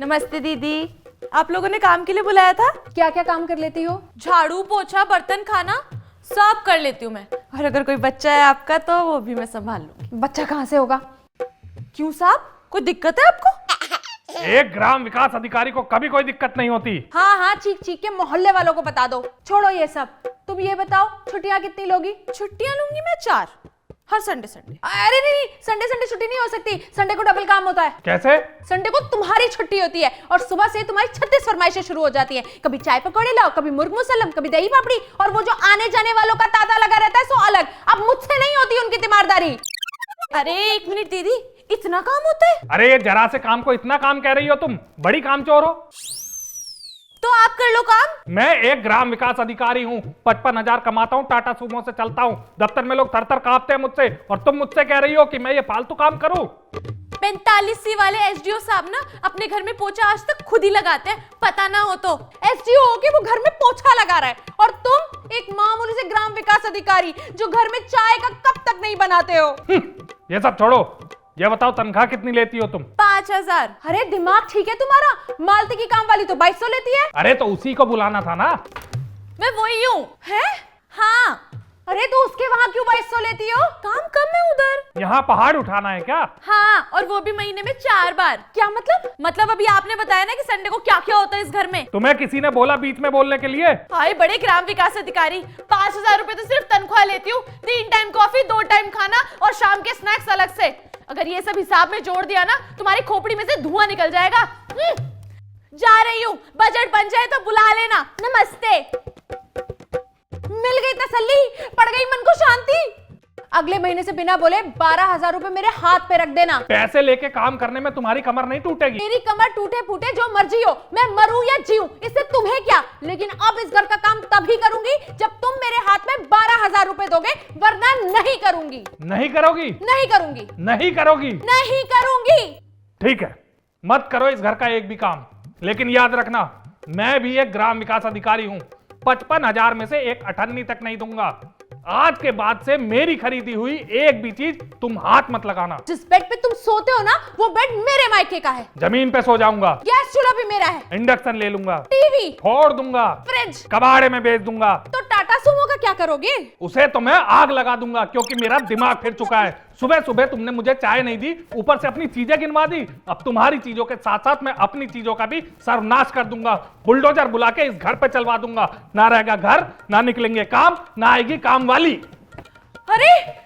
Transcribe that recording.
नमस्ते दीदी। आप लोगों ने काम के लिए बुलाया था? क्या क्या काम कर लेती हो? झाड़ू पोछा बर्तन खाना सब कर लेती हूँ मैं। और अगर कोई बच्चा है आपका तो वो भी मैं संभाल लूंगी। बच्चा कहाँ से होगा? क्यों साहब, कोई दिक्कत है आपको? एक ग्राम विकास अधिकारी को कभी कोई दिक्कत नहीं होती। हाँ हाँ, चीख चीख के मोहल्ले वालों को बता दो। छोड़ो ये सब, तुम ये बताओ छुट्टियां कितनी लोगी? छुट्टियां लूंगी मैं 4, हर संडे संडे। अरे नहीं, संडे संडे छुट्टी नहीं हो सकती। संडे को डबल काम होता है। कैसे? संडे को तुम्हारी छुट्टी होती है और सुबह से तुम्हारी 36 फरमाइशें शुरू हो जाती हैं। कभी चाय पकौड़े लाओ, कभी मुर्ग मुसल्लम, कभी दही पापड़ी, और वो जो आने जाने वालों का तांता लगा रहता है सो अलग। अब मुझसे नहीं होती उनकी तीमारदारी। अरे 1 मिनट दीदी, इतना काम होता है? अरे ये जरा से काम को इतना काम कह रही हो तुम? बड़ी कामचोर हो। तो आप कर लो काम। मैं एक ग्राम विकास अधिकारी हूँ, 55,000 कमाता हूँ, टाटा सुमो से चलता हूँ। दफ्तर में लोग थर थर कांपते हैं मुझसे, और तुम मुझसे कह रही हो कि मैं ये फालतू काम करूँ? 45 वाले एसडीओ साहब ना अपने घर में पोछा आज तक खुद ही लगाते हैं, पता ना हो तो। एसडीओ होके वो घर में पोछा लगा रहा है, और तुम एक मामूली से ग्राम विकास अधिकारी जो घर में चाय का कप तक नहीं बनाते हो। ये सब छोड़ो, ये बताओ तनख्वाह कितनी लेती हो तुम? 5,000। अरे दिमाग ठीक है तुम्हारा? मालती की काम वाली तो 2200 लेती है। अरे तो उसी को बुलाना था ना। मैं वही हूँ। है? हाँ। अरे तो उसके वहां क्यों 2200 लेती हो? काम कम है उधर। यहाँ पहाड़ उठाना है क्या? हाँ, और वो भी महीने में 4 बार। क्या मतलब? मतलब अभी आपने बताया ना कि संडे को क्या क्या होता है इस घर में। तुम्हें किसी ने बोला बीच में बोलने के लिए? हाय बड़े ग्राम विकास अधिकारी, 5,000 रुपए तो सिर्फ तनख्वाह लेती हूँ। 3 टाइम कॉफी, 2 टाइम खाना और शाम के स्नैक्स अलग से। अगर ये सब हिसाब में जोड़ दिया ना, तुम्हारी खोपड़ी में से धुआं निकल जाएगा। जा रही हूँ, बजट बन जाए तो बुला लेना। नमस्ते। मिल गई तसल्ली, पड़ गई मन को शांति। अगले महीने से बिना बोले 12,000 रुपए मेरे हाथ पे रख देना। पैसे लेके काम करने में तुम्हारी कमर नहीं टूटेगी। मेरी कमर टूटे फूटे जो मर्जी हो, मैं मरूं या जीऊं, इससे तुम्हें क्या। लेकिन अब इस घर का काम तभी करूंगी जब तुम मेरे हाथ में 12,000 रुपए दोगे, वरना नहीं करूंगी। नहीं करोगी? नहीं करूंगी। नहीं करोगी? नहीं करूंगी। ठीक है, मत करो इस घर का एक भी काम। लेकिन याद रखना, मैं भी एक ग्राम विकास अधिकारी हूँ। 55,000 में से एक अठन्नी तक नहीं दूंगा। आज के बाद से मेरी खरीदी हुई एक भी चीज तुम हाथ मत लगाना। जिस बेड पे तुम सोते हो ना, वो बेड मेरे मायके का है। जमीन पे सो जाऊंगा। गैस चूल्हा भी मेरा है। इंडक्शन ले लूंगा। टीवी फोड़ दूंगा। फ्रिज कबाड़े में बेच दूंगा। तो टाटा सुमो का क्या करोगे? उसे तो मैं आग लगा दूंगा, क्योंकि मेरा दिमाग फिर चुका है। सुबह सुबह तुमने मुझे चाय नहीं दी, ऊपर से अपनी चीजें गिनवा दी। अब तुम्हारी चीजों के साथ साथ मैं अपनी चीजों का भी सर्वनाश कर दूंगा। बुलडोजर बुला के इस घर पे चलवा दूंगा। ना रहेगा घर, ना निकलेंगे काम, ना आएगी काम वाली। अरे